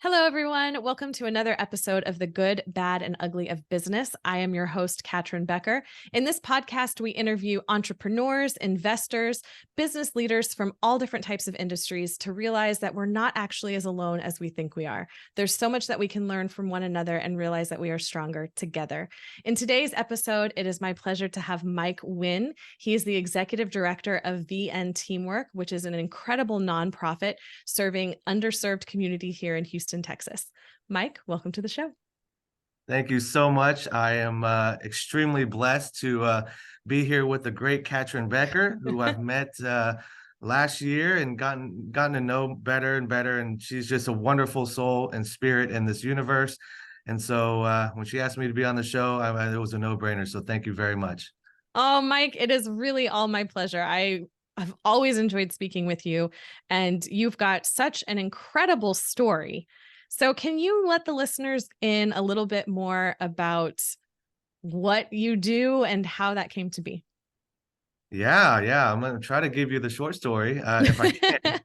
Hello, everyone. Welcome to another episode of The Good, Bad, and Ugly of Business. I am your host, Katrin Becker. In this podcast, we interview entrepreneurs, investors, business leaders from all different types of industries to realize that we're not actually as alone as we think we are. There's so much that we can learn from one another and realize that we are stronger together. In today's episode, it is my pleasure to have Mike Nguyen. He is the executive director of VN Teamwork, which is an incredible nonprofit serving underserved community here in Houston, Texas. Mike, welcome to the show. Thank you so much. I am extremely blessed to be here with the great Katrin Becker, who I've met last year and gotten to know better and better. And she's just a wonderful soul and spirit in this universe. And so when she asked me to be on the show, it was a no-brainer. So thank you very much. Oh, Mike, it is really all my pleasure. I've always enjoyed speaking with you, and you've got such an incredible story. So can you let the listeners in a little bit more about what you do and how that came to be? Yeah. I'm going to try to give you the short story if I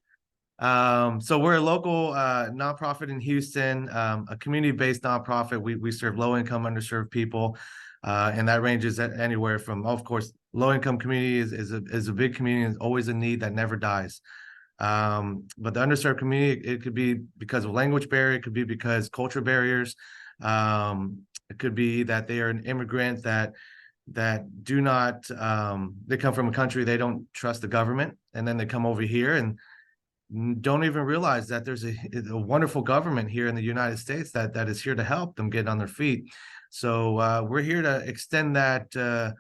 can. So we're a local nonprofit in Houston, a community-based nonprofit. We serve low-income, underserved people, and that ranges anywhere from, of course, low-income community is a big community. It's always a need that never dies. But the underserved community, it could be because of language barrier, it could be because cultural barriers, it could be that they are an immigrant that do not they come from a country they don't trust the government, and then they come over here and don't even realize that there's a wonderful government here in the United States that is here to help them get on their feet. So we're here to extend that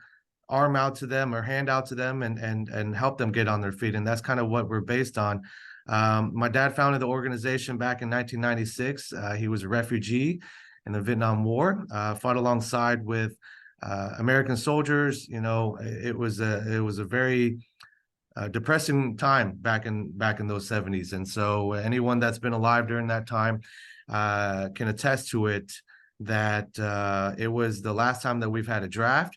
arm out to them or hand out to them and help them get on their feet. And that's kind of what we're based on. My dad founded the organization back in 1996. He was a refugee in the Vietnam War, fought alongside with American soldiers. You know, it was a very depressing time back in those 70s. And so anyone that's been alive during that time can attest to it, that it was the last time that we've had a draft.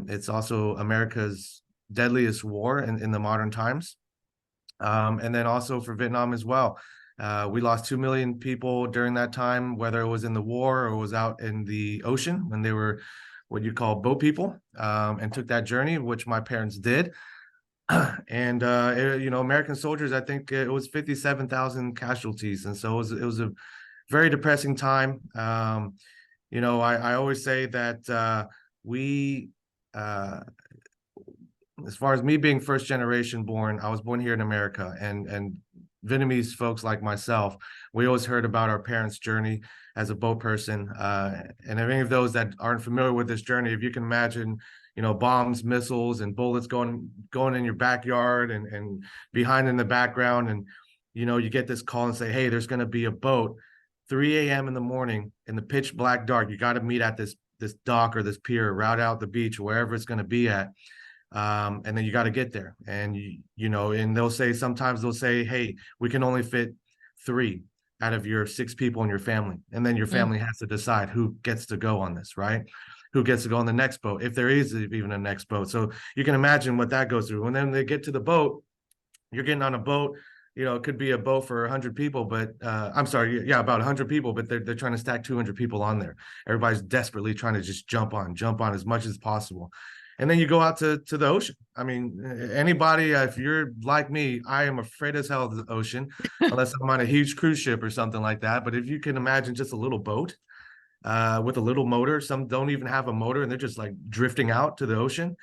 It's also America's deadliest war in the modern times. And then also for Vietnam as well. We lost 2 million people during that time, whether it was in the war or was out in the ocean when they were what you call boat people, and took that journey, which my parents did. And American soldiers, I think it was 57,000 casualties. And so it was a very depressing time. I always say that we as far as me being first generation born, I was born here in America, and Vietnamese folks like myself, we always heard about our parents' journey as a boat person. And if any of those that aren't familiar with this journey, if you can imagine, bombs, missiles, and bullets going in your backyard and behind in the background, and you get this call and say, hey, there's going to be a boat 3 a.m. in the morning in the pitch black dark. You got to meet at this dock or this pier, route out the beach, wherever it's going to be at. And then you got to get there. And, and sometimes they'll say, hey, we can only fit 3 out of your 6 people in your family. And then your family has to decide who gets to go on this, right? Who gets to go on the next boat, if there is even a next boat. So you can imagine what that goes through. And then they get to the boat, you're getting on a boat. It could be a boat for 100 people, but about 100 people, but they're trying to stack 200 people on there. Everybody's desperately trying to just jump on as much as possible. And then you go out to the ocean. I mean, anybody, if you're like me, I am afraid as hell of the ocean, unless I'm on a huge cruise ship or something like that. But if you can imagine just a little boat with a little motor, some don't even have a motor and they're just like drifting out to the ocean.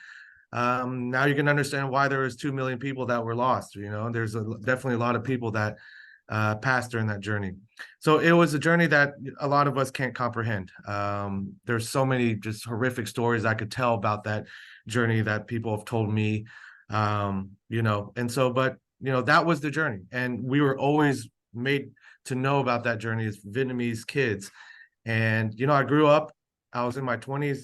Now you can understand why there was 2 million people that were lost. There's definitely a lot of people that passed during that journey. So it was a journey that a lot of us can't comprehend. There's so many just horrific stories I could tell about that journey that people have told me, and so, but that was the journey. And we were always made to know about that journey as Vietnamese kids. And, I grew up, I was in my 20s,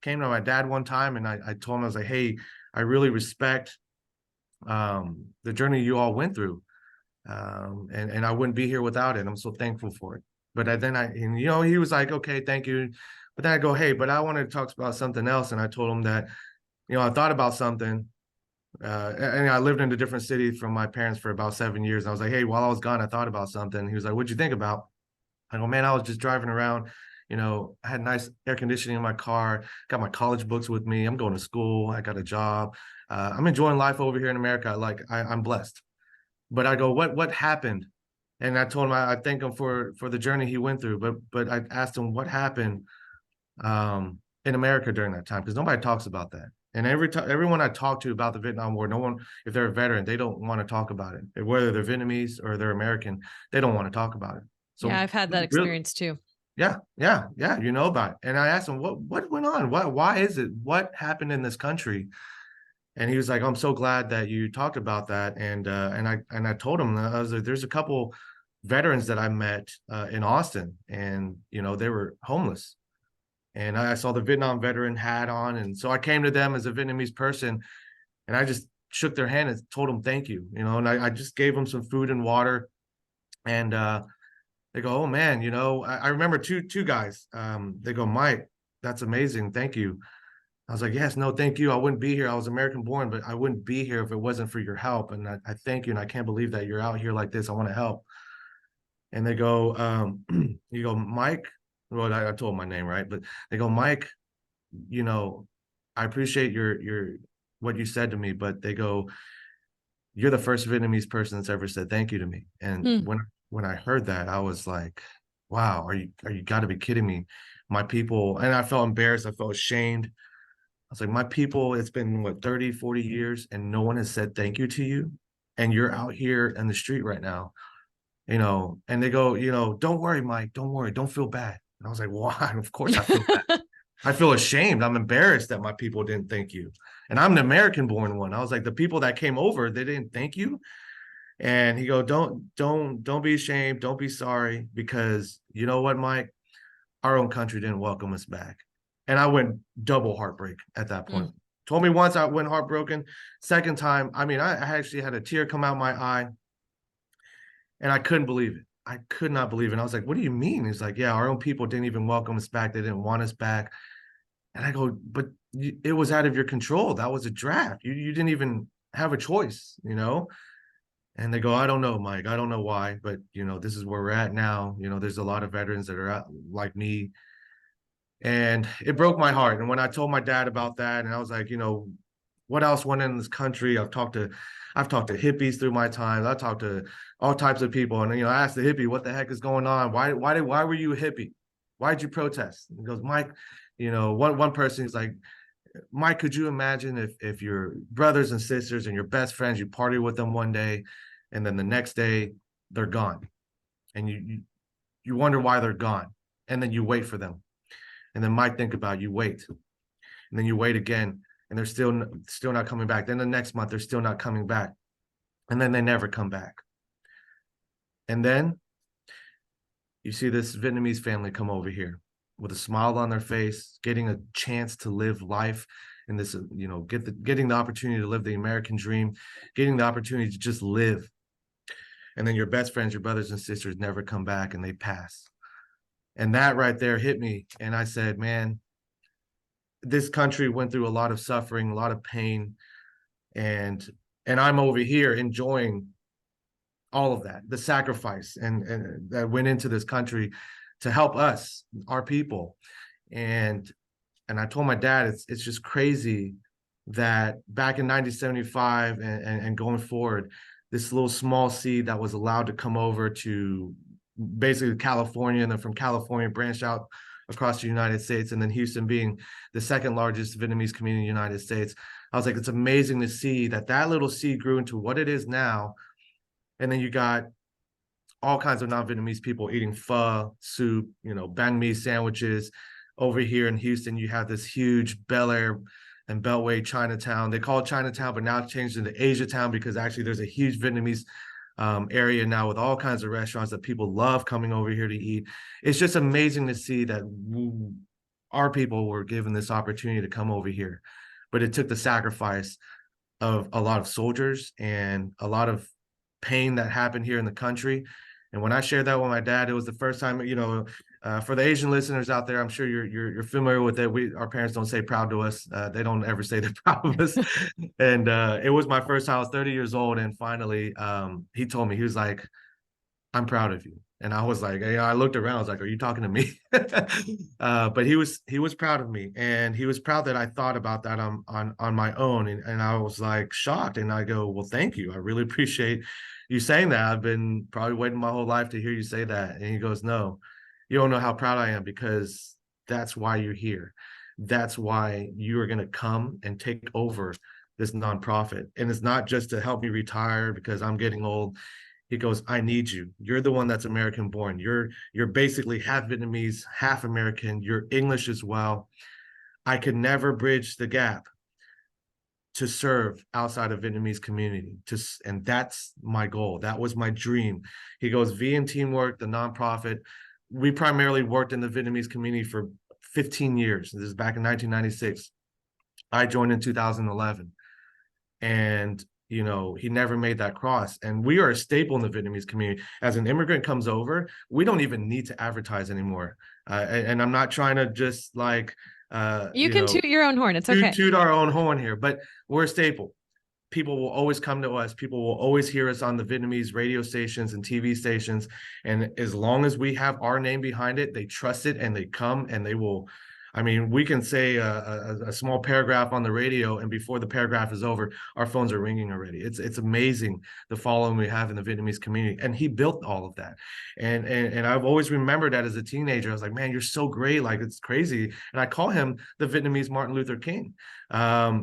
came to my dad one time and I told him, I was like, hey, I really respect the journey you all went through. And I wouldn't be here without it. I'm so thankful for it. But then he was like, okay, thank you. But then I go, hey, but I wanted to talk about something else. And I told him that, I thought about something. And I lived in a different city from my parents for about 7 years. I was like, hey, while I was gone, I thought about something. He was like, what'd you think about? I go, man, I was just driving around. I had nice air conditioning in my car, got my college books with me. I'm going to school. I got a job. I'm enjoying life over here in America. I'm blessed. But I go, what happened? And I told him I thank him for the journey he went through. But I asked him what happened in America during that time, because nobody talks about that. And everyone I talk to about the Vietnam War, no one, if they're a veteran, they don't want to talk about it. Whether they're Vietnamese or they're American, they don't want to talk about it. Yeah, So I've had that really, experience too. yeah, you know about it. And I asked him, what went on? Why is it? What happened in this country? And he was like, I'm so glad that you talked about that. And I told him, I was like, there's a couple veterans that I met in Austin, and they were homeless. And I saw the Vietnam veteran hat on, and so I came to them as a Vietnamese person, and I just shook their hand and told them thank you, and I just gave them some food and water. And they go, oh man, I remember two guys. They go, Mike, that's amazing, thank you. I was like, yes, no, thank you. I wouldn't be here. I was American born, but I wouldn't be here if it wasn't for your help. And I thank you. And I can't believe that you're out here like this. I want to help. And they go, you go, Mike. Well, I told my name, right? But they go, Mike, I appreciate your what you said to me, but they go, you're the first Vietnamese person that's ever said thank you to me. And when I heard that, I was like, wow, are you got to be kidding me? My people, and I felt embarrassed. I felt ashamed. I was like, my people, it's been what, 30, 40 years, and no one has said thank you to you. And you're out here in the street right now, and they go, don't worry, Mike, don't worry, don't feel bad. And I was like, why? Of course I feel bad. I feel ashamed. I'm embarrassed that my people didn't thank you. And I'm an American born one. I was like, the people that came over, they didn't thank you. And he go, don't be ashamed. Don't be sorry, because you know what, Mike, our own country didn't welcome us back. And I went double heartbreak at that point. Told me once I went heartbroken. Second time, I mean, I actually had a tear come out my eye, and I couldn't believe it. I could not believe it. And I was like, what do you mean? He's like, yeah, our own people didn't even welcome us back. They didn't want us back. And I go, but it was out of your control. That was a draft. You didn't even have a choice, And they go, I don't know, Mike. I don't know why, but this is where we're at now. There's a lot of veterans that are out, like me. And it broke my heart. And when I told my dad about that, and I was like, what else went in this country? I've talked to hippies through my time. I talked to all types of people. And I asked the hippie, what the heck is going on? Why were you a hippie? Why did you protest? And he goes, Mike, one person is like, Mike, could you imagine if your brothers and sisters and your best friends, you party with them one day, and then the next day they're gone, and you wonder why they're gone, and then you wait for them, and then Mike, think about it, you wait, and then you wait again, and they're still not coming back. Then the next month they're still not coming back, and then they never come back, and then you see this Vietnamese family come over here with a smile on their face, getting a chance to live life in this, getting the opportunity to live the American dream, getting the opportunity to just live. And then your best friends, your brothers and sisters never come back, and they pass. And that right there hit me. And I said, man, this country went through a lot of suffering, a lot of pain. And I'm over here enjoying all of that, the sacrifice and that went into this country to help us, our people. And I told my dad, it's just crazy that back in 1975 and going forward, this little small seed that was allowed to come over to basically California, and then from California branched out across the United States, and then Houston being the second largest Vietnamese community in the United States. I was like, it's amazing to see that little seed grew into what it is now. And then you got all kinds of non-Vietnamese people eating pho, soup, banh mi sandwiches. Over here in Houston, you have this huge Bel Air and Beltway Chinatown. They call it Chinatown, but now it's changed into Asia Town, because actually there's a huge Vietnamese area now with all kinds of restaurants that people love coming over here to eat. It's just amazing to see that our people were given this opportunity to come over here. But it took the sacrifice of a lot of soldiers and a lot of pain that happened here in the country. And when I shared that with my dad, it was the first time, for the Asian listeners out there, I'm sure you're familiar with it. Our parents don't say proud to us. They don't ever say they're proud of us. And it was my first time. I was 30 years old. And finally, he told me, he was like, I'm proud of you. And I was like, hey, I looked around, I was like, are you talking to me? But he was proud of me, and he was proud that I thought about that on my own. And I was like shocked. And I go, well, thank you. I really appreciate you saying that. I've been probably waiting my whole life to hear you say that. And he goes, no, you don't know how proud I am, because that's why you're here. That's why you are going to come and take over this nonprofit. And it's not just to help me retire because I'm getting old. He goes, I need you. You're the one that's American born. You're basically half Vietnamese, half American. You're English as well. I could never bridge the gap to serve outside of Vietnamese community. And that's my goal. That was my dream. He goes, V and Teamwork, the nonprofit. We primarily worked in the Vietnamese community for 15 years. This is back in 1996. I joined in 2011. And he never made that cross. And we are a staple in the Vietnamese community. As an immigrant comes over, we don't even need to advertise anymore. And I'm not trying to just like, you can toot your own horn. It's okay. Toot our own horn here, but we're a staple. People will always come to us. People will always hear us on the Vietnamese radio stations and TV stations. And as long as we have our name behind it, they trust it and they come, and they will. I mean, we can say a small paragraph on the radio, and before the paragraph is over, our phones are ringing already. It's amazing the following we have in the Vietnamese community, and he built all of that. And I've always remembered that as a teenager. I was like, man, you're so great, like it's crazy. And I call him the Vietnamese Martin Luther King.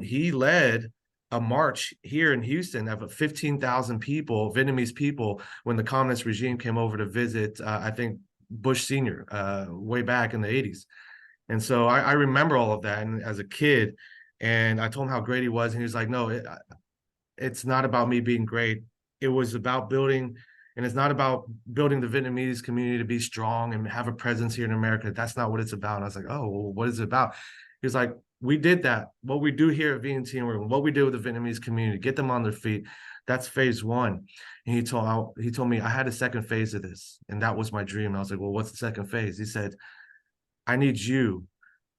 He led a march here in Houston of 15,000 people, Vietnamese people, when the communist regime came over to visit, I think, Bush Sr. Way back in the 80s. And so I remember all of that, and as a kid, and I told him how great he was, and he was like, no, it's not about me being great. It was about building, and it's not about building the Vietnamese community to be strong and have a presence here in America. That's not what it's about. And I was like, oh, well, what is it about? He was like, we did that. What we do here at VNT, and what we do with the Vietnamese community, get them on their feet. That's phase one. And he told me I had a second phase of this, and that was my dream. And I was like, well, what's the second phase? He said, I need you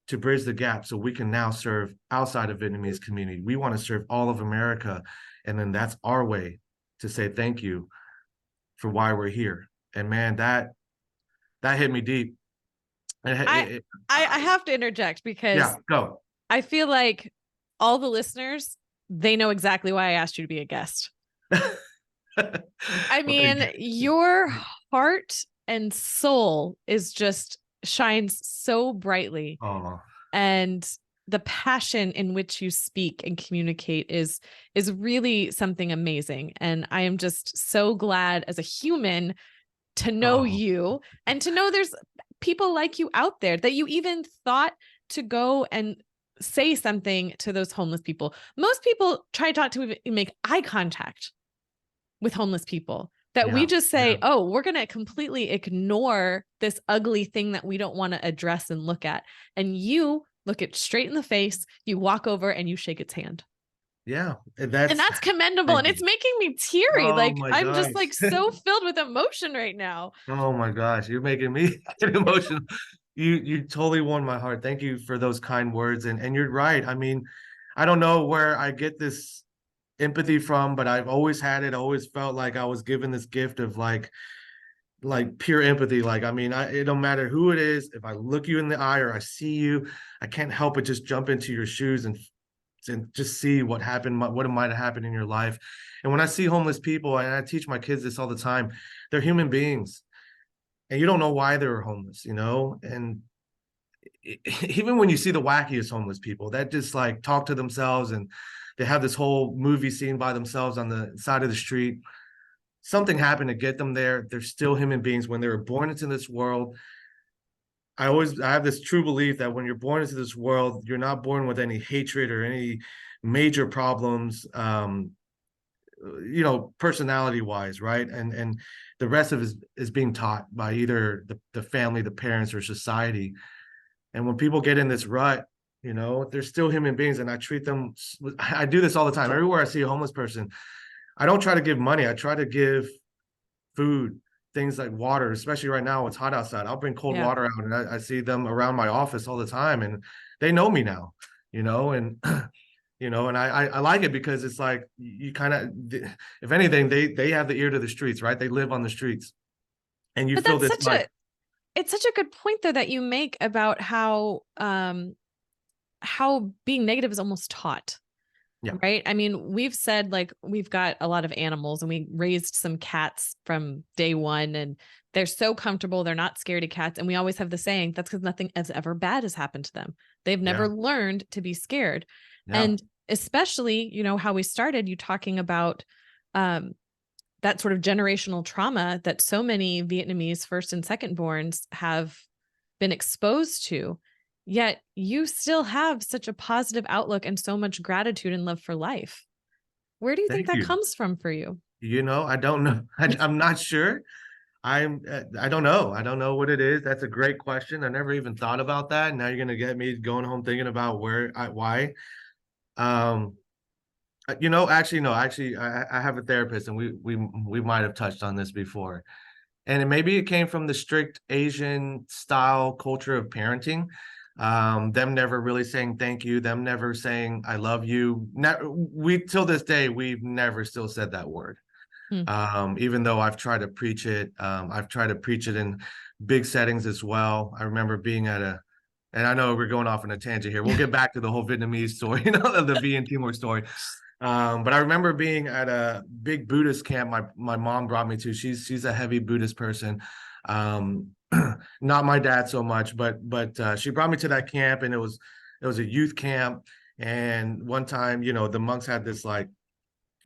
to bridge the gap so we can now serve outside of Vietnamese community. We want to serve all of America. And then that's our way to say thank you for why we're here. And man, that hit me deep. I have to interject because yeah, go. I feel like all the listeners, they know exactly why I asked you to be a guest. I mean, your heart and soul shines so brightly. And the passion in which you speak and communicate is really something amazing. And I am just so glad as a human to know you, and to know there's people like you out there, that you even thought to go and say something to those homeless people. Most people try to talk to make eye contact with homeless people. That we just say, oh, we're going to completely ignore this ugly thing that we don't want to address and look at. And you look it straight in the face, you walk over and you shake its hand. Yeah. And that's commendable. And it's making me teary. I'm just like so filled with emotion right now. Oh my gosh. You're making me get emotional. You totally won my heart. Thank you for those kind words. And you're right. I mean, I don't know where I get this empathy from, but I've always had it. I always felt like I was given this gift of like pure empathy. Like, I mean, it don't matter who it is. If I look you in the eye or I see you, I can't help but just jump into your shoes and just see what happened, what might have happened in your life. And when I see homeless people, and I teach my kids this all the time, they're human beings, and you don't know why they're homeless, and even when you see the wackiest homeless people that just like talk to themselves, and they have this whole movie scene by themselves on the side of the street. Something happened to get them there. They're still human beings. When they were born into this world, I have this true belief that when you're born into this world, you're not born with any hatred or any major problems, personality wise, right? And the rest of it is being taught by either the family, the parents, or society. And when people get in this rut, they're still human beings, and I treat them. I do this all the time. Everywhere I see a homeless person, I don't try to give money. I try to give food, things like water, especially right now, it's hot outside. I'll bring cold water out, and I see them around my office all the time, and they know me now, and, and I like it because it's like, you kind of, if anything, they have the ear to the streets, right? They live on the streets. And you But feel that's this such like, a it's such a good point though that you make about how being negative is almost taught. yeah, Right. I mean, we've said like we've got a lot of animals and we raised some cats from day one and they're so comfortable. They're not scared of cats. And we always have the saying that's because nothing as ever bad has happened to them. They've yeah, never learned to be scared. yeah. And especially, how we started you talking about um, that sort of generational trauma that so many Vietnamese first and second borns have been exposed to. Yet you still have such a positive outlook and so much gratitude and love for life. Where do you think Thank that you. comes from for you? I don't know. I'm not sure. I don't know. I don't know what it is. That's a great question. I never even thought about that. Now you're gonna get me going home thinking about why. Um, actually, no, actually, I have a therapist, and we might have touched on this before. And maybe it came from the strict Asian style culture of parenting. Them never really saying thank you, them never saying I love you. We till this day, we've never still said that word. Hmm. Even though I've tried to preach it. I've tried to preach it in big settings as well. I remember being at and I know we're going off on a tangent here. We'll get back to the whole Vietnamese story, the V and Timor story. But I remember being at a big Buddhist camp. My mom brought me to. She's a heavy Buddhist person. Um, Not my dad so much, but she brought me to that camp, and it was a youth camp. And one time, the monks had this like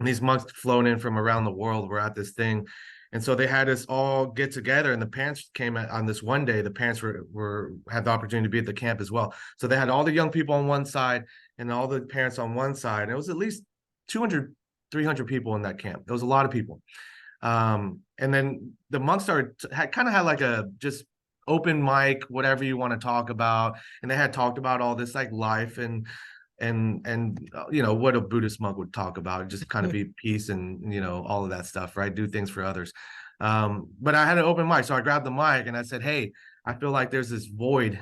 and these monks flown in from around the world were at this thing. And so they had us all get together, and the parents came on this one day. The parents were had the opportunity to be at the camp as well. So they had all the young people on one side and all the parents on one side. And it was at least 200, 300 people in that camp. It was a lot of people. And then the monks kind of had like a just open mic, whatever you want to talk about. And they had talked about all this like life and what a Buddhist monk would talk about, just kind of be peace and all of that stuff, right? Do things for others. But I had an open mic, so I grabbed the mic and I said, hey, I feel like there's this void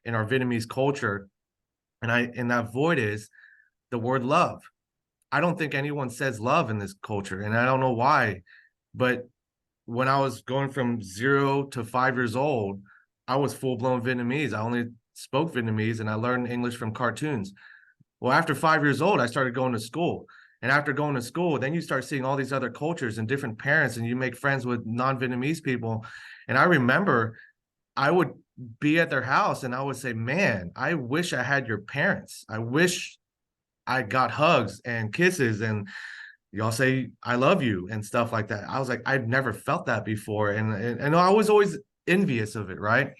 in our Vietnamese culture, and that void is the word love. I don't think anyone says love in this culture, and I don't know why. But when I was going from 0 to 5 years old, I was full-blown Vietnamese. I only spoke Vietnamese, and I learned English from cartoons. Well, after 5 years old, I started going to school. And after going to school, then you start seeing all these other cultures and different parents, and you make friends with non-Vietnamese people. And I remember I would be at their house and I would say, man, I wish I had your parents. I wish I got hugs and kisses and y'all say I love you and stuff like that. I was like, I've never felt that before. And I was always envious of it, right?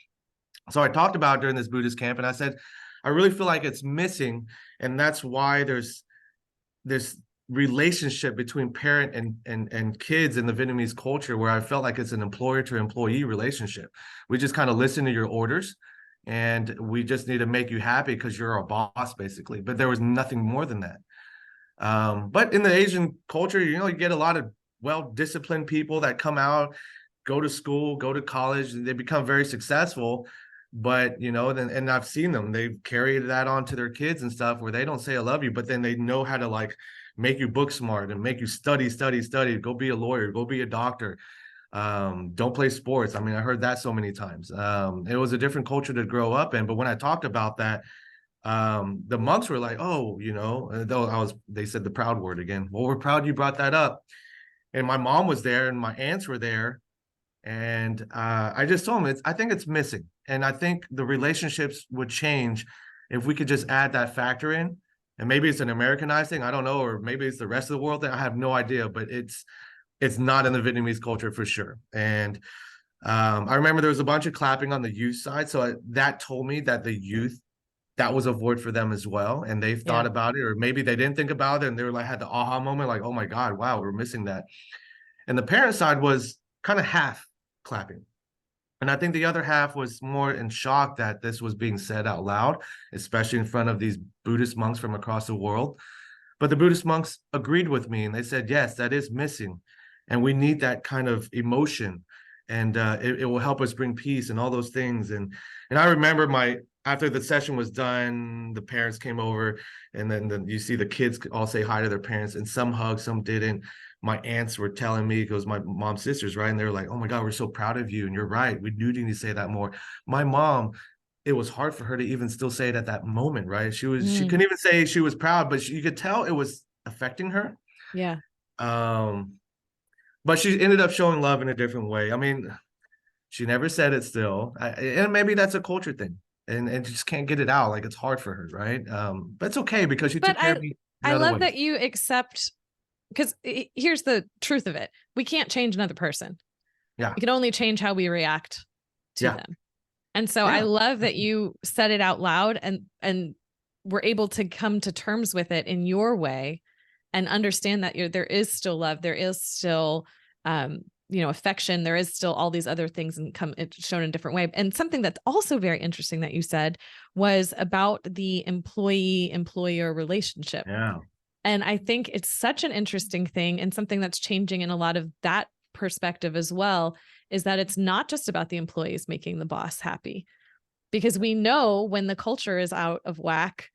So I talked about it during this Buddhist camp, and I said, I really feel like it's missing, and that's why there's this relationship between parent and kids in the Vietnamese culture where I felt like it's an employer to employee relationship. We just kind of listen to your orders, and we just need to make you happy because you're our boss, basically. But there was nothing more than that. But in the Asian culture, you get a lot of well-disciplined people that come out, go to school, go to college, and they become very successful. But and I've seen them, they've carried that on to their kids and stuff where they don't say I love you, but then they know how to like make you book smart and make you study, go be a lawyer, go be a doctor. Don't play sports. I mean, I heard that so many times. It was a different culture to grow up in. But when I talked about that, the monks were like, oh, though they said the proud word again. Well, we're proud you brought that up. And my mom was there and my aunts were there. And I just told him, I think it's missing. And I think the relationships would change if we could just add that factor in. And maybe it's an Americanized thing, I don't know, or maybe it's the rest of the world thing. I have no idea, but it's not in the Vietnamese culture for sure. And I remember there was a bunch of clapping on the youth side. So that told me that the youth, that was a void for them as well. And they've thought Yeah. about it, or maybe they didn't think about it and they were like, had the aha moment, like, oh my God, wow, we're missing that. And the parent side was kind of half clapping. And I think the other half was more in shock that this was being said out loud, especially in front of these Buddhist monks from across the world. But the Buddhist monks agreed with me and they said, yes, that is missing. And we need that kind of emotion. And it will help us bring peace and all those things. And I remember after the session was done, the parents came over and then you see the kids all say hi to their parents and some hugged, some didn't. my aunts were telling me, because my mom's sisters, right? And they were like, oh my God, we're so proud of you. And you're right. We do need to say that more. My mom, it was hard for her to even still say it at that moment, right? She Mm, couldn't even say she was proud, but you could tell it was affecting her. yeah. Um, but she ended up showing love in a different way. I mean, she never said it still. And maybe that's a culture thing. And just can't get it out. Like it's hard for her, right? But it's okay because she But took care of me in I other love ways. that you accept, because here's the truth of it. We can't change another person. Yeah. We can only change how we react to Yeah. them. And so I Yeah. love that you said it out loud and were able to come to terms with it in your way and understand that there is still love, there is still affection, there is still all these other things, and it's shown in a different way. And something that's also very interesting that you said was about the employee-employer relationship. Yeah. And I think it's such an interesting thing, and something that's changing in a lot of that perspective as well, is that it's not just about the employees making the boss happy, because we know when the culture is out of whack,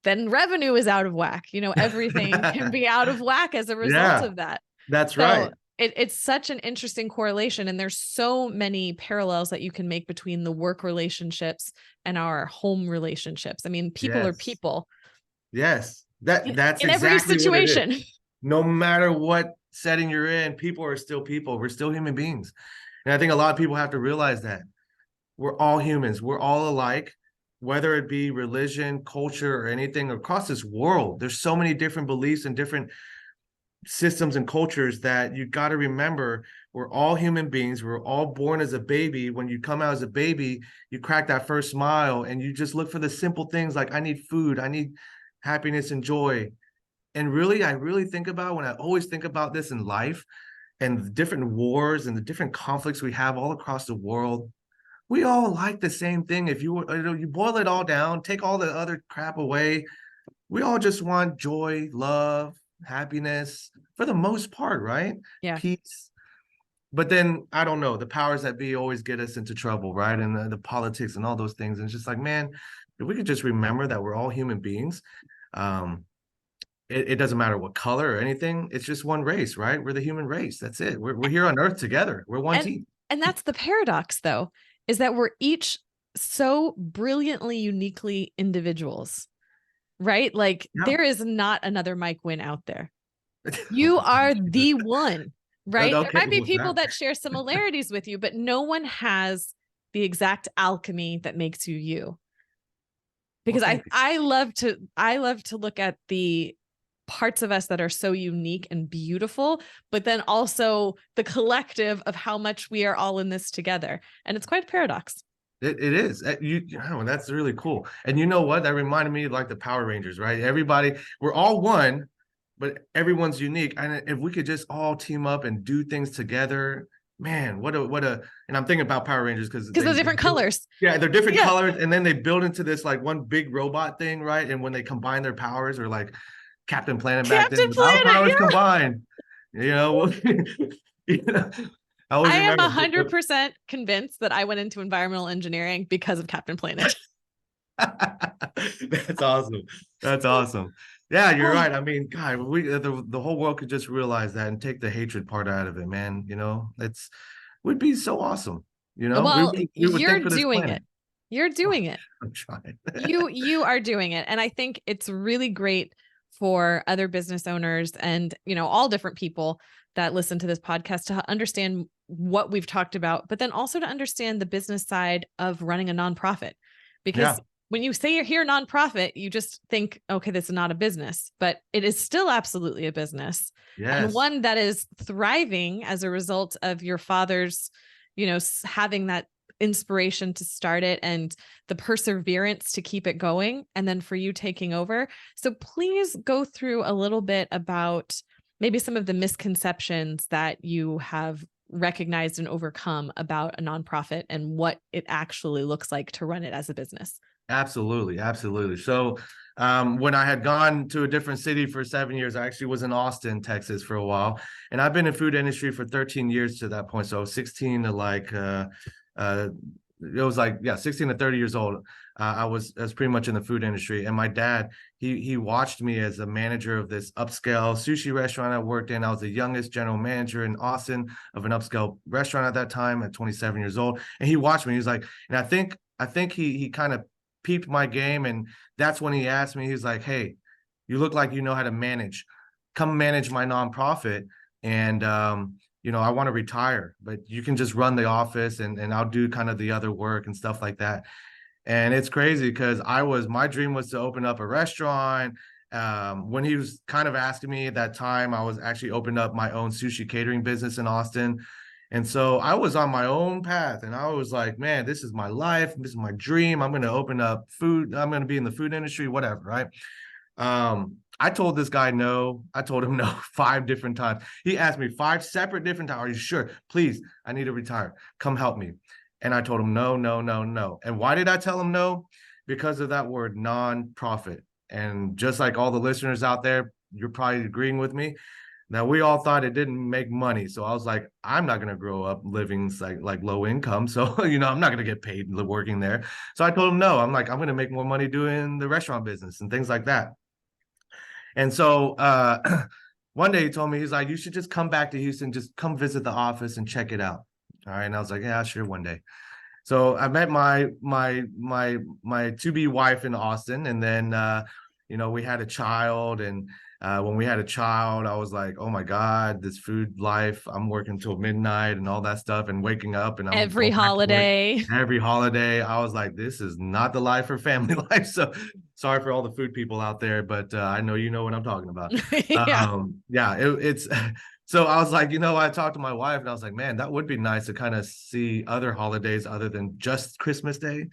then revenue is out of whack. Everything can be out of whack as a result Yeah, of that. that's So right. it's such an interesting correlation. And there's so many parallels that you can make between the work relationships and our home relationships. I mean, people are Yes. people Yes. That's in every exactly what it is. situation. No matter what setting you're in, people are still people. We're still human beings. And I think a lot of people have to realize that we're all humans. We're all alike, whether it be religion, culture, or anything across this world. There's so many different beliefs and different systems and cultures that you got to remember we're all human beings. We're all born as a baby. When you come out as a baby, you crack that first smile and you just look for the simple things like I need food, I need happiness and joy. And really, I really think about when I always think about this in life and the different wars and the different conflicts we have all across the world. We all like the same thing. If you boil it all down, take all the other crap away, we all just want joy, love, happiness for the most part, right? Yeah. Peace. But then I don't know, the powers that be always get us into trouble, right? And the politics and all those things. And it's just like, man, if we could just remember that we're all human beings, um, it doesn't matter what color or anything. It's just one race, right? We're the human race. That's it. We're here on Earth together. We're one And team. and that's the paradox, though, is that we're each so brilliantly, uniquely individuals, right? Like Yeah. there is not another Mike Nguyen out there. You are the one, right? There Okay. might be What's people that? that share similarities with you, but no one has the exact alchemy that makes you you. Well, Because I thank you. I love to look at the parts of us that are so unique and beautiful, but then also the collective of how much we are all in this together. And it's quite a paradox. It is. Oh, that's really cool. And you know what? That reminded me of like the Power Rangers, right? Everybody, we're all one, but everyone's unique. And if we could just all team up and do things together, man, what a. And I'm thinking about Power Rangers because Because the different colors. yeah, they're different Yeah. colors, and then they build into this like one big robot thing, right? And when they combine their powers, or like Captain Planet back then, Captain with our Planet. powers Yeah. combined, you know, you know, I always I am remember. 100% convinced that I went into environmental engineering because of Captain Planet. That's awesome. That's awesome. Yeah, you're Oh, right. I mean, God, the whole world could just realize that and take the hatred part out of it, man. It's would be so awesome. well, We would you're think for this doing planet. it. You're Oh, doing it. I'm trying. You are doing it. And I think it's really great for other business owners and, all different people that listen to this podcast to understand what we've talked about, but then also to understand the business side of running a nonprofit. Yeah. Because when you say you're here nonprofit, you just think, okay, this is not a business, but it is still absolutely a business, and Yes. one that is thriving as a result of your father's, having that inspiration to start it and the perseverance to keep it going, and then for you taking over. So please go through a little bit about maybe some of the misconceptions that you have recognized and overcome about a nonprofit and what it actually looks like to run it as a business. Absolutely. Absolutely. So when I had gone to a different city for 7 years, I actually was in Austin, Texas for a while. And I've been in food industry for 13 years to that point. So 16 to like it was like, yeah, 16 to 30 years old. I was pretty much in the food industry. And my dad, he watched me as a manager of this upscale sushi restaurant I worked in. I was the youngest general manager in Austin of an upscale restaurant at that time at 27 years old. And he watched me. He's like, and I think he kind of peeped my game. And that's when he asked me, he's like, hey, you look like you know how to manage. Come manage my nonprofit. And I want to retire, but you can just run the office and I'll do kind of the other work and stuff like that. And it's crazy because my dream was to open up a restaurant. When he was kind of asking me at that time, I was actually opened up my own sushi catering business in Austin. And so I was on my own path and I was like, man, this is my life. This is my dream. I'm going to open up food. I'm going to be in the food industry, whatever. Right. I told this guy no. I told him no 5 different times. He asked me 5 separate different times. Are you sure? Please, I need to retire. Come help me. And I told him no, no, no, no. And why did I tell him no? Because of that word nonprofit. And just like all the listeners out there, you're probably agreeing with me. Now we all thought it didn't make money. So I was like, I'm not going to grow up living like low income. So, I'm not going to get paid working there. So I told him no. I'm like, I'm going to make more money doing the restaurant business and things like that. And so one day he told me, he's like, you should just come back to Houston, just come visit the office and check it out. All right. And I was like, yeah, sure, one day. So I met my to-be wife in Austin, and then we had a child. And when we had a child, I was like, oh my God, this food life, I'm working till midnight and all that stuff and waking up and I'm Every holiday. every holiday. I was like, this is not the life for family life. So sorry for all the food people out there, but I know you know what I'm talking about. Yeah. It's so I was like, I talked to my wife and I was like, man, that would be nice to kind of see other holidays other than just Christmas Day,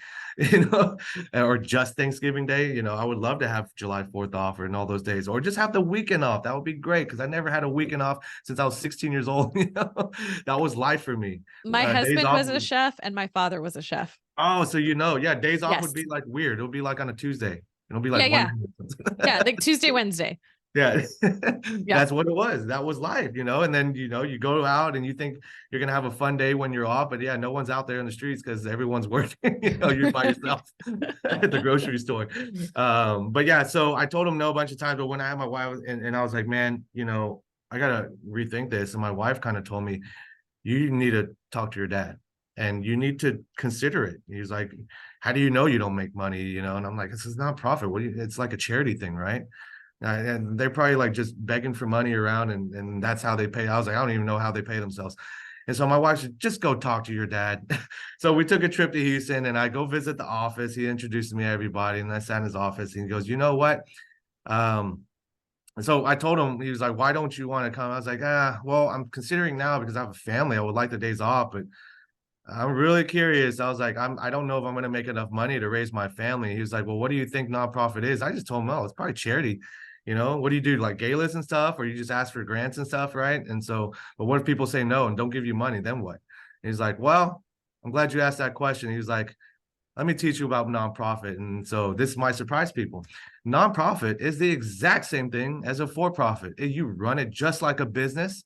or just Thanksgiving Day. I would love to have July 4th off and all those days, or just have the weekend off. That would be great because I never had a weekend off since I was 16 years old. That was life for me. My Days husband off. was a chef and my father was a chef. Oh, so yeah, days off would Yes. be like weird. It'll be like on a Tuesday. It'll be Yeah, like yeah. one. Yeah, like Tuesday, Wednesday. Yeah, Yeah. that's what it was. That was life, and then you go out and you think you're gonna have a fun day when you're off, but yeah, no one's out there in the streets because everyone's working. You're by yourself at the grocery store. But yeah, so I told him no a bunch of times, but when I had my wife and I was like, man, I gotta rethink this. And my wife kind of told me, you need to talk to your dad and you need to consider it. He's like, how do you know you don't make money? And I'm like, this is not profit. It's like a charity thing, right? And they're probably like just begging for money around and that's how they pay. I was like, I don't even know how they pay themselves. And so my wife said, just go talk to your dad. So we took a trip to Houston and I go visit the office. He introduced me to everybody and I sat in his office and he goes, you know what? And so I told him, he was like, why don't you want to come? I was like, well, I'm considering now because I have a family. I would like the days off, but I'm really curious. I was like, I don't know if I'm going to make enough money to raise my family. He was like, well, what do you think nonprofit is? I just told him, oh, it's probably charity. What do you do, like galas and stuff, or you just ask for grants and stuff, right? And so, but what if people say no and don't give you money? Then what? And he's like, well, I'm glad you asked that question. He was like, let me teach you about nonprofit. And so this might surprise people. Nonprofit is the exact same thing as a for-profit. You run it just like a business.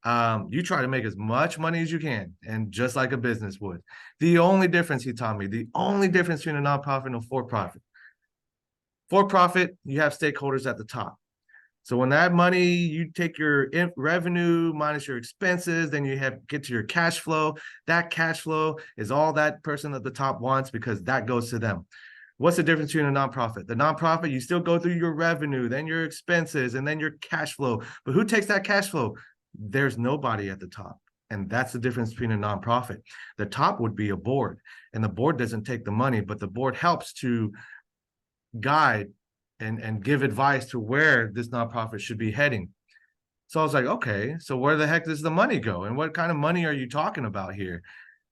You try to make as much money as you can, and just like a business would. The only difference, he taught me, the only difference between a nonprofit and a for-profit. For-profit, you have stakeholders at the top. So when that money, you take your revenue minus your expenses, then you get to your cash flow. That cash flow is all that person at the top wants because that goes to them. What's the difference between a nonprofit? The nonprofit, you still go through your revenue, then your expenses, and then your cash flow. But who takes that cash flow? There's nobody at the top. And that's the difference between a nonprofit. The top would be a board, and the board doesn't take the money, but the board helps to guide and give advice to where this nonprofit should be heading. So I was like, okay, so where the heck does the money go? And what kind of money are you talking about here?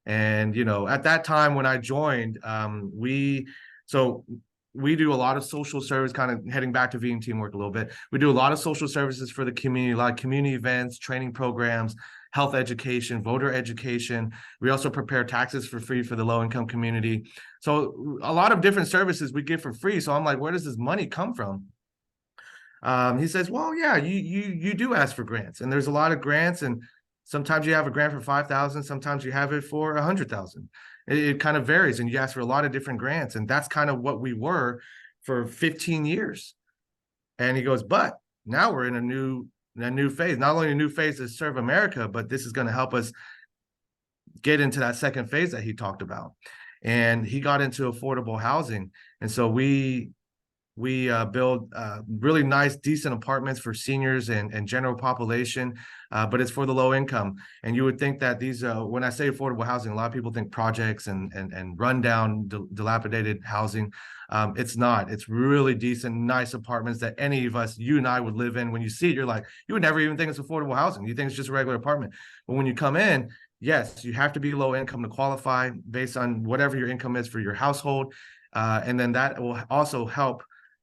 And, at that time when I joined, we do a lot of social service, kind of heading back to V and teamwork a little bit. We do a lot of social services for the community, like community events, training programs, health education, voter education. We also prepare taxes for free for the low-income community. So a lot of different services we give for free. So I'm like, where does this money come from? He says, well, yeah, you do ask for grants, and there's a lot of grants. And Sometimes you have a grant for 5,000, sometimes you have it for 100,000. It kind of varies, and you ask for a lot of different grants, and that's kind of what we were for 15 years. And he goes, but now we're in a new phase. Not only a new phase to serve America, but this is going to help us get into that second phase that he talked about. And he got into affordable housing, and so we build really nice, decent apartments for seniors and general population, but it's for the low income. And you would think that these, when I say affordable housing, a lot of people think projects and rundown, dilapidated housing. It's not. It's really decent, nice apartments that any of us, you and I, would live in. When you see it, you're like, you would never even think it's affordable housing. You think it's just a regular apartment. But when you come in, yes, you have to be low income to qualify based on whatever your income is for your household. And then that will also help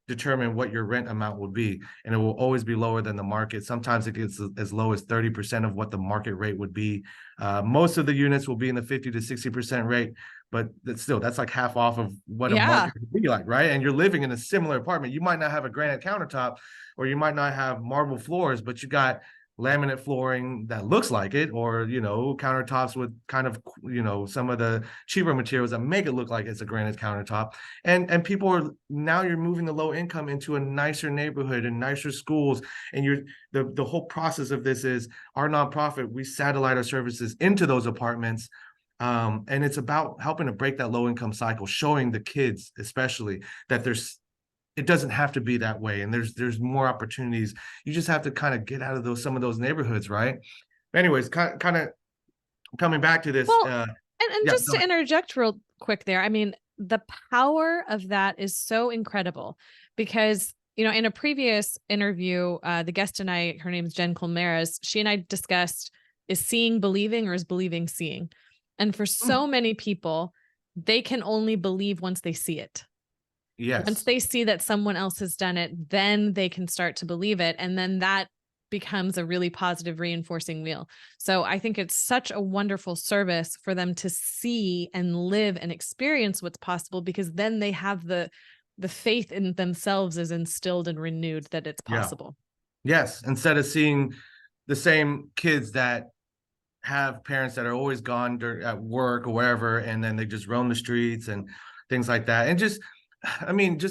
determine what your rent amount will be, and it will always be lower than the market. Sometimes it gets as low as 30% of what the market rate would be. Most of the units will be in the 50 to 60% rate, but that's like half off of what a Yeah. market would be like, right? And you're living in a similar apartment. You might not have a granite countertop, or you might not have marble floors, but you got laminate flooring that looks like it, or countertops with kind of some of the cheaper materials that make it look like it's a granite countertop. And people are, now you're moving the low income into a nicer neighborhood and nicer schools. And the whole process of this is, our nonprofit, we satellite our services into those apartments. And it's about helping to break that low income cycle, showing the kids especially that it doesn't have to be that way, and there's more opportunities. You just have to kind of get out of some of those neighborhoods, right? Anyways, kind of coming back to this. Well, and Yeah, just to interject real quick there, I mean, the power of that is so incredible, because in a previous interview, the guest tonight, her name is Jen Colmeres, she and I discussed, is seeing believing or is believing seeing? And for so many people, they can only believe once they see it. Yes. Once they see that someone else has done it, then they can start to believe it. And then that becomes a really positive reinforcing wheel. So I think it's such a wonderful service for them to see and live and experience what's possible, because then they have the faith in themselves is instilled and renewed that it's possible. Yeah. Yes. Instead of seeing the same kids that have parents that are always gone at work or wherever, and then they just roam the streets and things like that. And just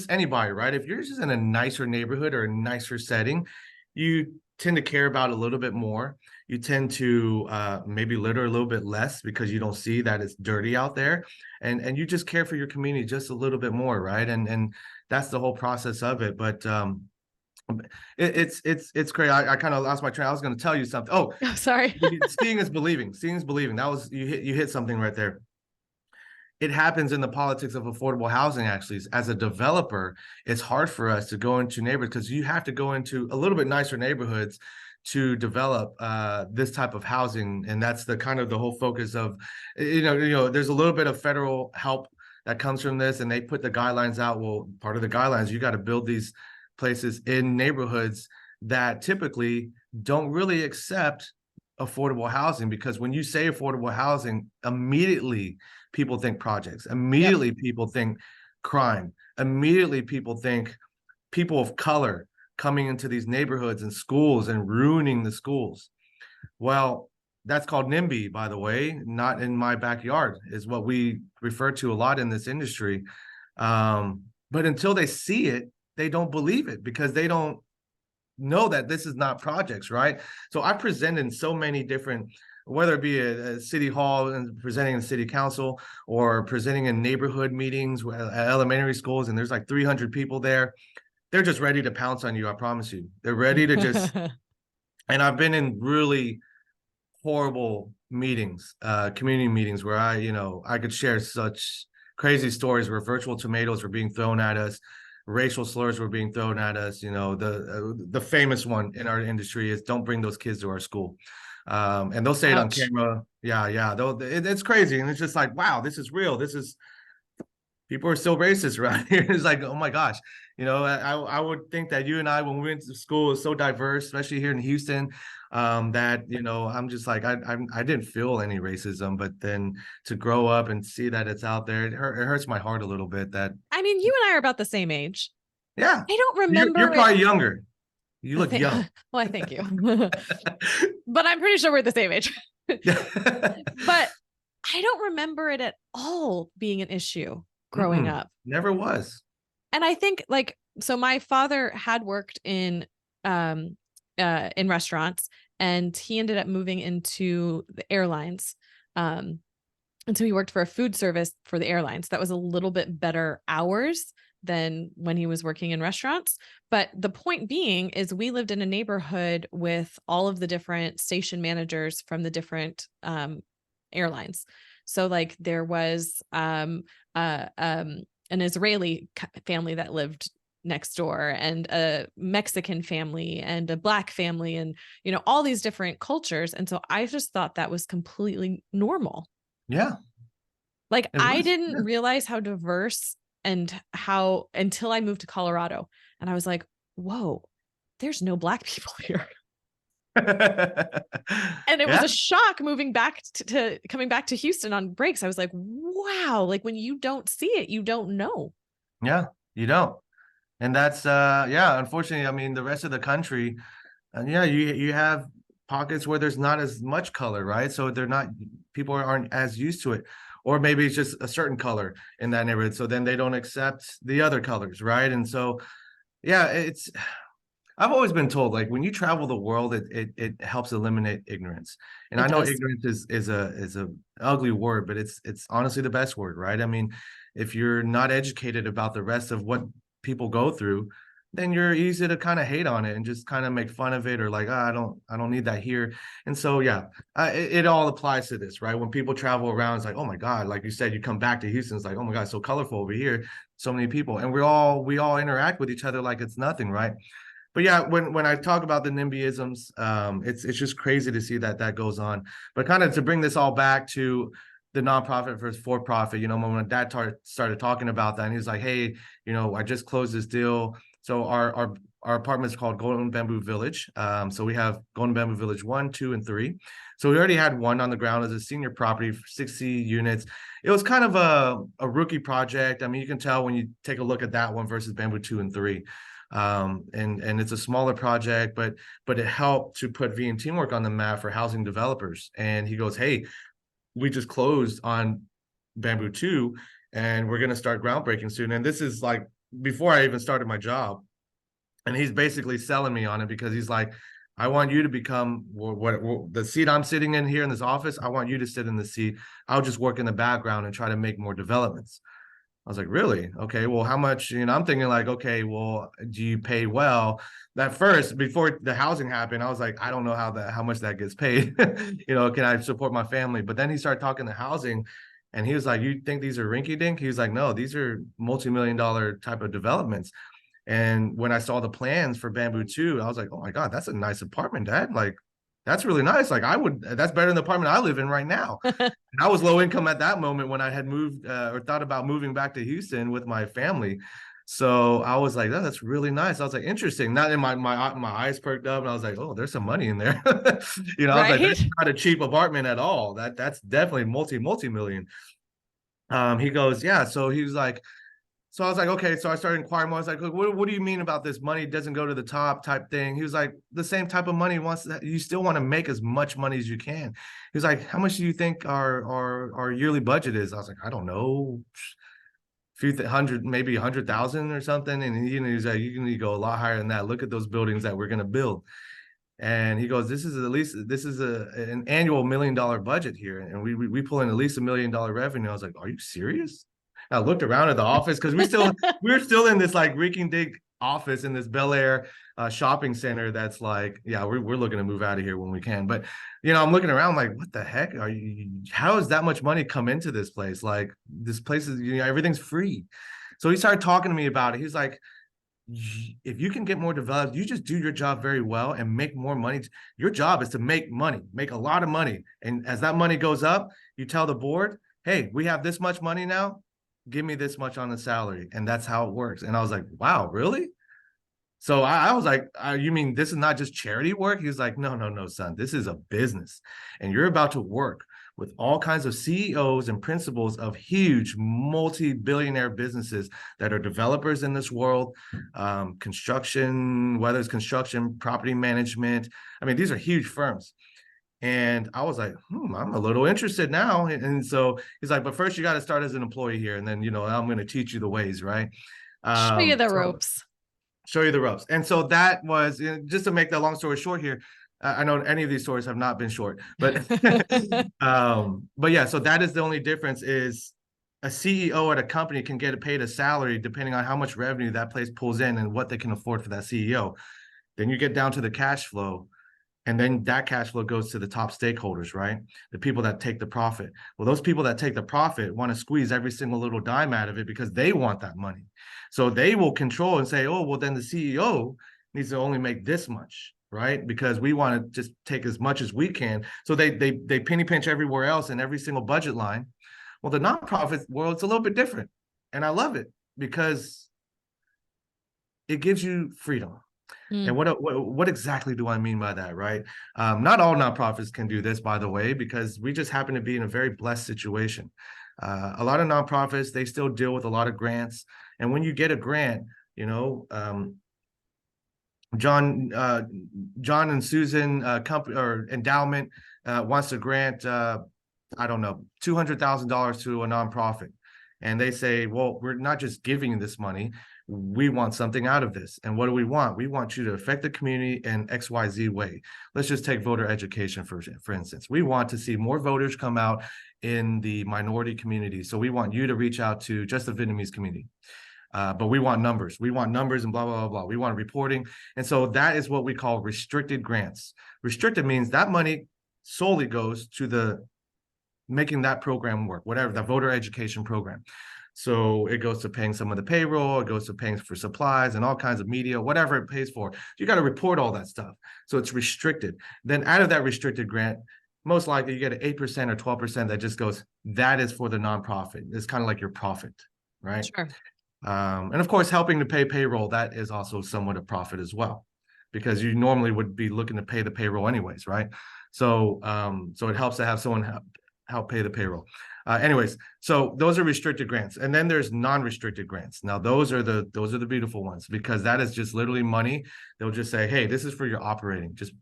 anybody, right? If you're just in a nicer neighborhood or a nicer setting, you tend to care about it a little bit more. You tend to maybe litter a little bit less, because you don't see that it's dirty out there, and you just care for your community just a little bit more, right? And that's the whole process of it. But it's crazy. I kind of lost my train. I was going to tell you something. Oh, sorry. Seeing is believing. Seeing is believing. That was, you hit something right there. It happens in the politics of affordable housing. Actually, as a developer, it's hard for us to go into neighborhoods, because you have to go into a little bit nicer neighborhoods to develop this type of housing. And that's the kind of the whole focus of, there's a little bit of federal help that comes from this, and they put the guidelines out. Well, part of the guidelines, you got to build these places in neighborhoods that typically don't really accept affordable housing, because when you say affordable housing, immediately people think projects, immediately people think crime, immediately people think people of color coming into these neighborhoods and schools and ruining the schools. Well, that's called NIMBY, by the way. Not in my backyard is what we refer to a lot in this industry. But until they see it, they don't believe it, because they don't know that this is not projects, right? So I present in so many different, whether it be a city hall and presenting in city council, or presenting in neighborhood meetings at elementary schools, and there's like 300 people there. They're just ready to pounce on you. I promise you. They're ready to just, and I've been in really horrible meetings, community meetings, where I could share such crazy stories where virtual tomatoes were being thrown at us, racial slurs were being thrown at us. The famous one in our industry is, don't bring those kids to our school. And they'll say Ouch. it on camera. Yeah. It's crazy. And it's just like, wow, this is real. People are still racist around here. It's like, oh my gosh. I would think that you and I, when we went to school, is so diverse, especially here in Houston, that, I'm just like, I didn't feel any racism, but then to grow up and see that it's out there, it hurts my heart a little bit. That, I mean, you and I are about the same age. yeah, I don't remember you're probably younger. You look young. Why, thank you. But I'm pretty sure we're the same age. But I don't remember it at all being an issue growing up. Never was. And I think like, so my father had worked in restaurants, and he ended up moving into the airlines. And so he worked for a food service for the airlines. That was a little bit better hours than when he was working in restaurants. But the point being is we lived in a neighborhood with all of the different station managers from the different airlines. So like there was an Israeli family that lived next door, and a Mexican family, and a Black family, and, you know, all these different cultures. And so I just thought that was completely normal. Yeah. Like I Was, didn't realize how diverse and how until I moved to Colorado, and I was like, whoa, there's no Black people here. And it was a shock moving back to coming back to Houston on breaks. I was like, wow, like when you don't see it, you don't know. Yeah, you don't. And that's unfortunately, I mean, the rest of the country, and you have pockets where there's not as much color, right? So people aren't as used to it. Or maybe it's just a certain color in that neighborhood. So then they don't accept the other colors, right? And so I've always been told, like, when you travel the world, it helps eliminate ignorance. And I know ignorance is a ugly word, but it's honestly the best word, right? I mean, if you're not educated about the rest of what people go through, then you're easy to kind of hate on it and just kind of make fun of it, or like, oh, I don't need that here. And so it all applies to this, right? When people travel around, it's like, oh my God, like you said, you come back to Houston, it's like, oh my God, so colorful over here, so many people, and we all interact with each other like it's nothing, right? But yeah, when I talk about the NIMBYisms, it's just crazy to see that goes on. But kind of to bring this all back to the nonprofit versus for-profit, you know, when my dad started talking about that, and he's like, hey, you know, I just closed this deal. So our apartment is called Golden Bamboo Village. So we have Golden Bamboo Village 1, 2, and 3. So we already had one on the ground as a senior property for 60 units. It was kind of a rookie project. I mean, you can tell when you take a look at that one versus Bamboo 2 and 3. And it's a smaller project, but it helped to put V and Teamwork on the map for housing developers. And he goes, hey, we just closed on Bamboo 2, and we're going to start groundbreaking soon. And this is like before I even started my job. And he's basically selling me on it, because he's like, I want you to become what the seat I'm sitting in here in this office. I want you to sit in the seat. I'll just work in the background and try to make more developments. I was like, really? Okay, well, how much? You know, I'm thinking like, okay, well, do you pay well? That first, before the housing happened, I was like, I don't know how much that gets paid. You know, can I support my family? But then he started talking to housing, and he was like, you think these are rinky dink? He was like, no, these are multi-million-dollar type of developments. And when I saw the plans for Bamboo 2, I was like, oh my God, that's a nice apartment, Dad. Like, that's really nice. Like, that's better than the apartment I live in right now. And I was low income at that moment when I had moved or thought about moving back to Houston with my family. So I was like, oh, that's really nice. I was like, interesting. Not in my eyes perked up, and I was like, oh, there's some money in there. You know, I was like, that's not a cheap apartment at all. That's definitely multi-million. He goes, yeah. So he was like, so I was like, okay. So I started inquiring more. I was like, what do you mean about this money doesn't go to the top type thing? He was like, the same type of money you still want to make as much money as you can. He was like, how much do you think our yearly budget is? I was like, I don't know, hundred, maybe 100,000 or something. And you know, he's like, you can go a lot higher than that. Look at those buildings that we're gonna build. And he goes, this is an annual $1 million budget here, and we pull in at least $1 million revenue. I was like, are you serious? I looked around at the office, because we're still in this like rinky dink office in this Bel Air shopping center. That's like, yeah, we're looking to move out of here when we can. But you know, I'm looking around like, what the heck how has that much money come into this place? Like, this place is, you know, everything's free. So he started talking to me about it. He's like, if you can get more developed, you just do your job very well and make more money. Your job is to make money, make a lot of money. And as that money goes up, you tell the board, hey, we have this much money now, give me this much on the salary. And that's how it works. And I was like, wow, really? So I was like, you mean this is not just charity work? He was like, no, son, this is a business, and you're about to work with all kinds of CEOs and principals of huge multi-billionaire businesses that are developers in this world, construction, whether it's construction, property management. I mean, these are huge firms. And I was like, I'm a little interested now. And so he's like, but first you got to start as an employee here. And then, I'm going to teach you the ways, right? Show you the So ropes. show you the ropes. And so that was, just to make that long story short here, I know any of these stories have not been short, but but yeah, so that is the only difference is a CEO at a company can get paid a salary depending on how much revenue that place pulls in and what they can afford for that CEO. Then you get down to the cash flow. And then that cash flow goes to the top stakeholders, right? The people that take the profit. Well, those people that take the profit want to squeeze every single little dime out of it because they want that money. So they will control and say, oh, well, then the CEO needs to only make this much, right? Because we want to just take as much as we can. So they penny pinch everywhere else in every single budget line. Well, the nonprofit world, it's a little bit different. And I love it because it gives you freedom. And what exactly do I mean by that, right? Not all nonprofits can do this, by the way, because we just happen to be in a very blessed situation. A lot of nonprofits, they still deal with a lot of grants. And when you get a grant, John and Susan company or endowment wants to grant, I don't know, $200,000 to a nonprofit. And they say, well, we're not just giving you this money. We want something out of this. And what do we want? We want you to affect the community in XYZ way. Let's just take voter education, for instance. We want to see more voters come out in the minority community. So we want you to reach out to just the Vietnamese community. But we want numbers. We want numbers and blah, blah, blah, blah. We want reporting. And so that is what we call restricted grants. Restricted means that money solely goes to the making that program work, whatever, the voter education program. So it goes to paying some of the payroll, it goes to paying for supplies and all kinds of media, whatever it pays for. You got to report all that stuff. So it's restricted. Then out of that restricted grant, most likely you get an 8% or 12% that just goes, that is for the nonprofit. It's kind of like your profit, right? Sure. And of course, helping to pay payroll, that is also somewhat a profit as well, because you normally would be looking to pay the payroll anyways, right? So so it helps to have someone help pay the payroll. Anyways, so those are restricted grants, and then there's non-restricted grants. Now those are the beautiful ones, because that is just literally money. They'll just say, hey, this is for your operating. Just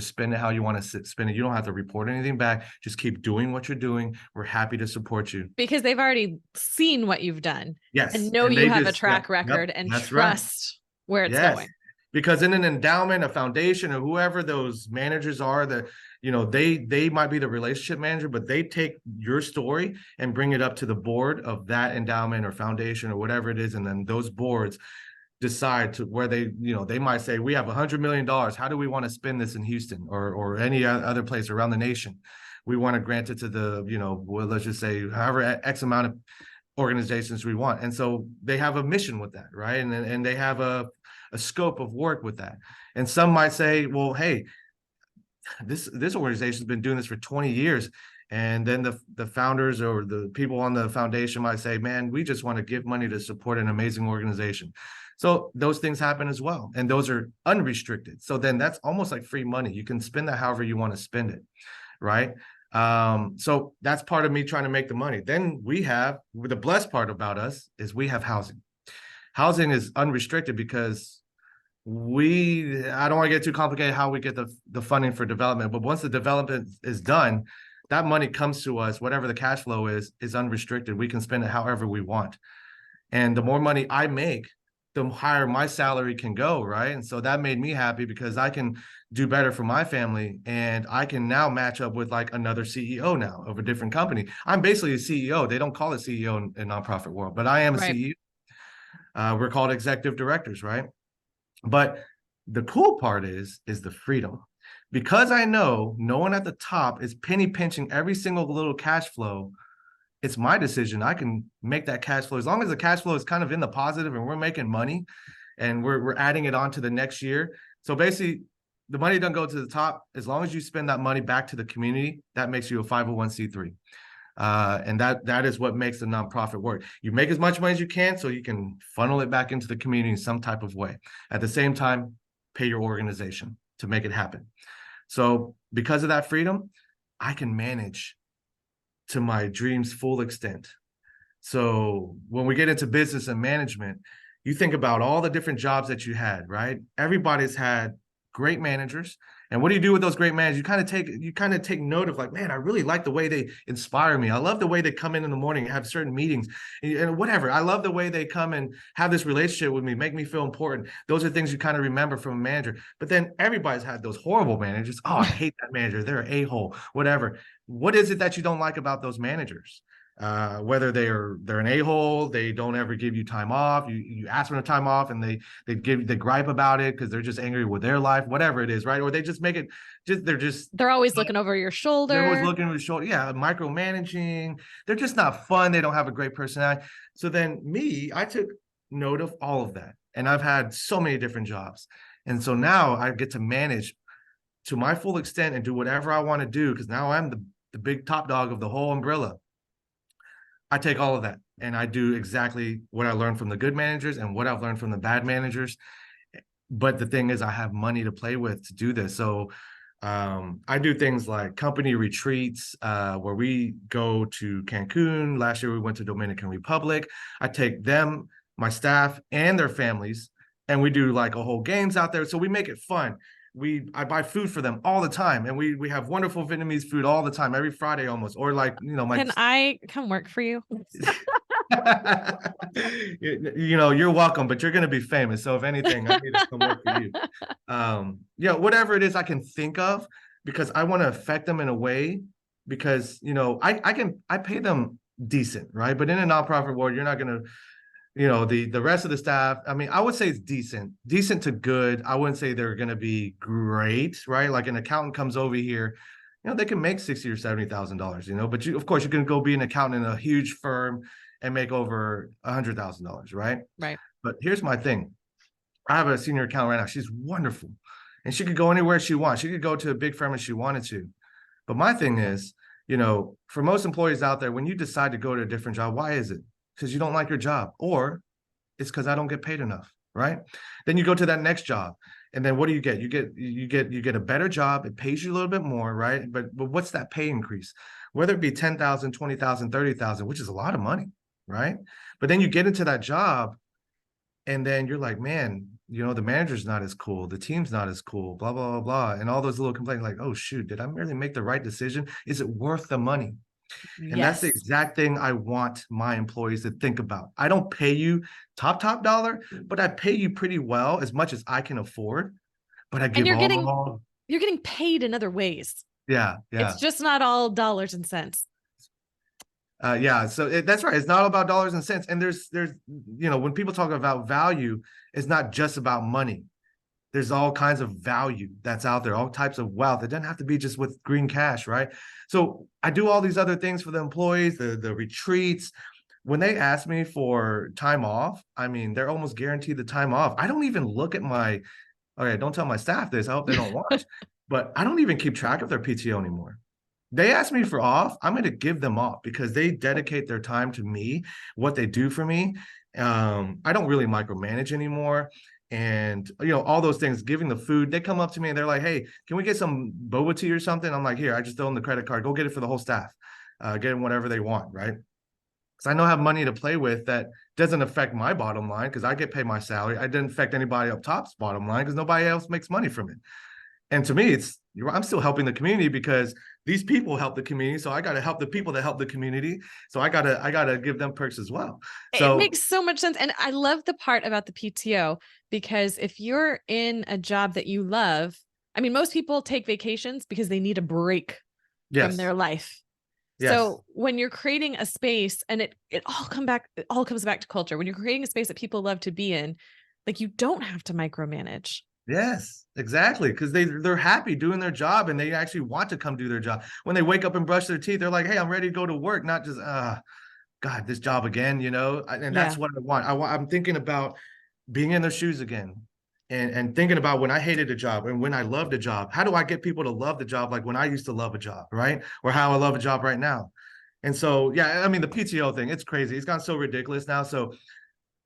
spend it how you want to spend it. You don't have to report anything back. Just keep doing what you're doing. We're happy to support you, because they've already seen what you've done. Yes, and know you have a track record and trust where it's going. Because in an endowment, a foundation, or whoever those managers are, that they might be the relationship manager, but they take your story and bring it up to the board of that endowment or foundation or whatever it is, and then those boards decide to where they might say, we have $100 million. How do we want to spend this in Houston or any other place around the nation? We want to grant it to the well, let's just say however X amount of organizations we want, and so they have a mission with that, right? And they have a scope of work with that. And some might say, well, hey, this organization's been doing this for 20 years. And then the founders or the people on the foundation might say, man, we just want to give money to support an amazing organization. So those things happen as well. And those are unrestricted. So then that's almost like free money. You can spend that however you want to spend it, right? So that's part of me trying to make the money. Then the blessed part about us is we have housing. Housing is unrestricted because I don't want to get too complicated how we get the funding for development, but once the development is done, that money comes to us, whatever the cash flow is unrestricted. We can spend it however we want. And the more money I make, the higher my salary can go, right? And so that made me happy because I can do better for my family, and I can now match up with like another CEO now of a different company. I'm basically a CEO. They don't call it CEO in nonprofit world, but I am a CEO. We're called executive directors, right? But the cool part is the freedom. Because I know no one at the top is penny pinching every single little cash flow, it's my decision. I can make that cash flow. As long as the cash flow is kind of in the positive and we're making money and we're adding it on to the next year. So basically, the money doesn't go to the top. As long as you spend that money back to the community, that makes you a 501c3. And that is what makes the nonprofit work. You make as much money as you can so you can funnel it back into the community in some type of way. At the same time, pay your organization to make it happen. So because of that freedom, I can manage to my dreams full extent. So when we get into business and management, you think about all the different jobs that you had, right? Everybody's had great managers. And what do you do with those great managers? You kind of take note of like, man, I really like the way they inspire me. I love the way they come in the morning and have certain meetings and whatever. I love the way they come and have this relationship with me, make me feel important. Those are things you kind of remember from a manager. But then everybody's had those horrible managers. Oh, I hate that manager. They're an a-hole, whatever. What is it that you don't like about those managers? Whether they're an a-hole, they don't ever give you time off. You ask for a time off and they gripe about it because they're just angry with their life, whatever it is, right? Or they just make it they're always looking over your shoulder. They're always looking over your shoulder. Yeah, micromanaging. They're just not fun. They don't have a great personality. So then I took note of all of that. And I've had so many different jobs. And so now I get to manage to my full extent and do whatever I want to do because now I'm the big top dog of the whole umbrella. I take all of that and I do exactly what I learned from the good managers and what I've learned from the bad managers. But the thing is, I have money to play with to do this. So I do things like company retreats where we go to Cancun. Last year, we went to Dominican Republic. I take them, my staff, and their families, and we do like a whole games out there. So we make it fun. I buy food for them all the time, and we have wonderful Vietnamese food all the time, every Friday almost. Or like, Can I come work for you? You're welcome, but you're going to be famous. So if anything, I need to come work for you. Whatever it is I can think of, because I want to affect them in a way, because, I pay them decent, right? But in a nonprofit world, you're not going to, the rest of the staff, I mean, I would say it's decent to good. I wouldn't say they're going to be great, right? Like an accountant comes over here, they can make $60,000 or $70,000, but of course you can go be an accountant in a huge firm and make over $100,000, right? Right. But here's my thing. I have a senior accountant right now. She's wonderful. And she could go anywhere she wants. She could go to a big firm if she wanted to. But my thing is, for most employees out there, when you decide to go to a different job, why is it? Because you don't like your job, or it's because I don't get paid enough, right? Then you go to that next job, and then what do you get? You get a better job. It pays you a little bit more, right? But what's that pay increase? Whether it be 10,000, 20,000, 30,000, which is a lot of money, right? But then you get into that job, and then you're like, man, the manager's not as cool, the team's not as cool, blah blah blah blah, and all those little complaints, like, oh shoot, did I really make the right decision? Is it worth the money? And that's the exact thing I want my employees to think about. I don't pay you top dollar, but I pay you pretty well, as much as I can afford. But I give you're getting paid in other ways. Yeah. It's just not all dollars and cents. So that's right. It's not all about dollars and cents. And there's when people talk about value, it's not just about money. There's all kinds of value that's out there, all types of wealth. It doesn't have to be just with green cash, right? So I do all these other things for the employees, the retreats. When they ask me for time off, I mean, they're almost guaranteed the time off. I don't even look at don't tell my staff this. I hope they don't watch, but I don't even keep track of their PTO anymore. They ask me for off, I'm going to give them off because they dedicate their time to me, what they do for me. I don't really micromanage anymore. And, all those things, giving the food, they come up to me and they're like, hey, can we get some boba tea or something? I'm like, here, I just throw them the credit card. Go get it for the whole staff. Get them whatever they want, right? Because I know I have money to play with that doesn't affect my bottom line because I get paid my salary. I didn't affect anybody up top's bottom line because nobody else makes money from it. And to me, I'm still helping the community because these people help the community. So I got to help the people that help the community. So I gotta give them perks as well. So it makes so much sense. And I love the part about the PTO, because if you're in a job that you love, I mean, most people take vacations because they need a break from their life. Yes. So when you're creating a space, and it all comes back to culture. When you're creating a space that people love to be in, like, you don't have to micromanage. Yes, exactly. Because they're happy doing their job and they actually want to come do their job. When they wake up and brush their teeth, they're like, hey, I'm ready to go to work, not just, God, this job again, and that's what I want. I'm thinking about being in their shoes again and thinking about when I hated a job and when I loved a job. How do I get people to love the job like when I used to love a job, right? Or how I love a job right now. And so, yeah, I mean, the PTO thing, it's crazy. It's gotten so ridiculous now. So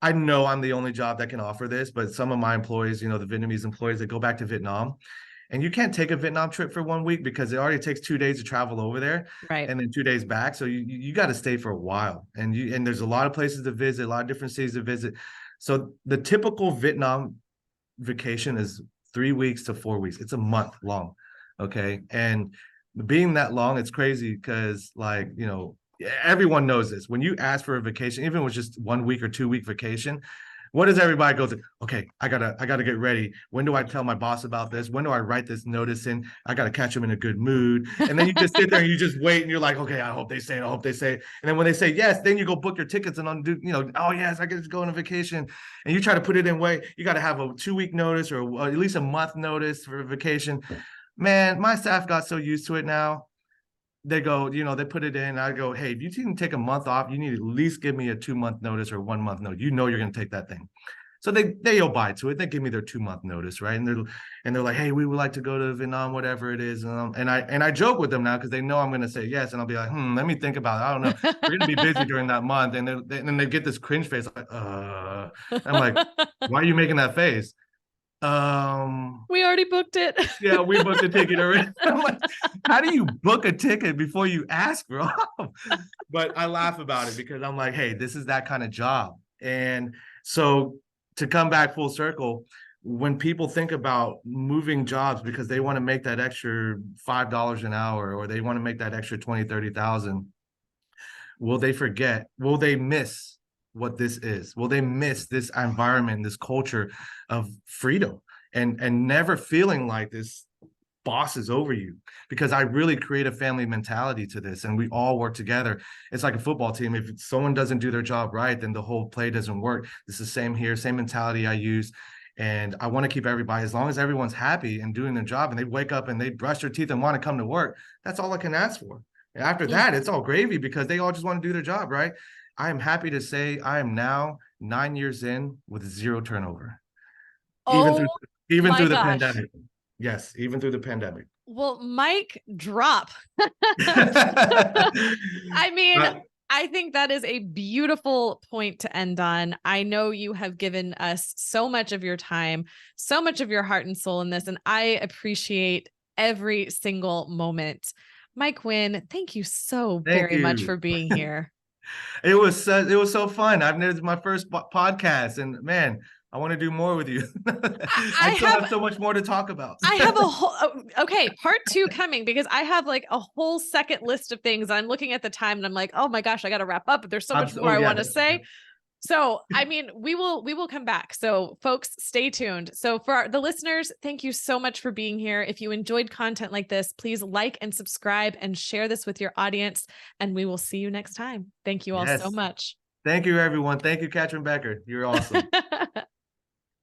I know I'm the only job that can offer this, but some of my employees, the Vietnamese employees, they go back to Vietnam And you can't take a Vietnam trip for 1 week because it already takes 2 days to travel over there Right. and then 2 days back. So you got to stay for a while. And there's a lot of places to visit, a lot of different cities to visit. So the typical Vietnam vacation is 3 weeks to 4 weeks. It's a month long. Okay. And being that long, it's crazy because, like, everyone knows this. When you ask for a vacation, even with just 1 week or 2 week vacation, what does everybody go to? Okay, I gotta get ready. When do I tell my boss about this? When do I write this notice in? I gotta catch them in a good mood. And then you just sit there and you just wait and you're like, okay, I hope they say it. I hope they say it. And then when they say yes, then you go book your tickets and undo, oh yes, I get to go on a vacation. And you try to put it in way. You got to have a 2 week notice or at least a month notice for a vacation. Man, my staff got so used to it now. They go, they put it in. I go, hey, if you can take a month off, you need to at least give me a 2 month notice or 1 month notice. You're going to take that thing. So they obey to it. They give me their 2 month notice, right? And they're like, hey, we would like to go to Vietnam, whatever it is. And I joke with them now because they know I'm going to say yes, and I'll be like, let me think about it. I don't know. We're going to be busy during that month, and then they get this cringe face, like, I'm like, why are you making that face? We already booked it. Yeah, we booked a ticket already. I'm like, how do you book a ticket before you ask, bro? But I laugh about it because I'm like, hey, this is that kind of job. And so to come back full circle, when people think about moving jobs because they want to make that extra $5 an hour or they want to make that extra 20, 30,000, will they miss what this is? Will they miss this environment, this culture of freedom and never feeling like this boss is over you? Because I really create a family mentality to this and we all work together. It's like a football team. If someone doesn't do their job right, then the whole play doesn't work. It's the same here, same mentality I use. And I want to keep everybody, as long as everyone's happy and doing their job and they wake up and they brush their teeth and want to come to work, that's all I can ask for. And after that, it's all gravy because they all just want to do their job, right? I am happy to say I am now 9 years in with 0 turnover. Oh, even through the gosh. pandemic. Yes, even through the pandemic. Well, Mike, drop. I mean, I think that is a beautiful point to end on. I know you have given us so much of your time, so much of your heart and soul in this, and I appreciate every single moment. Mike Nguyen, thank you so very much for being here. It was so fun. This is my first podcast, and man, I want to do more with you. I still have so much more to talk about. I have a whole, okay, part 2 coming because I have like a whole second list of things. I'm looking at the time and I'm like, oh my gosh, I got to wrap up, but there's so much more I want to say. So, I mean, we will come back. So folks, stay tuned. So for the listeners, thank you so much for being here. If you enjoyed content like this, please like and subscribe and share this with your audience. And we will see you next time. Thank you all so much. Thank you, everyone. Thank you, Katrin Becker. You're awesome.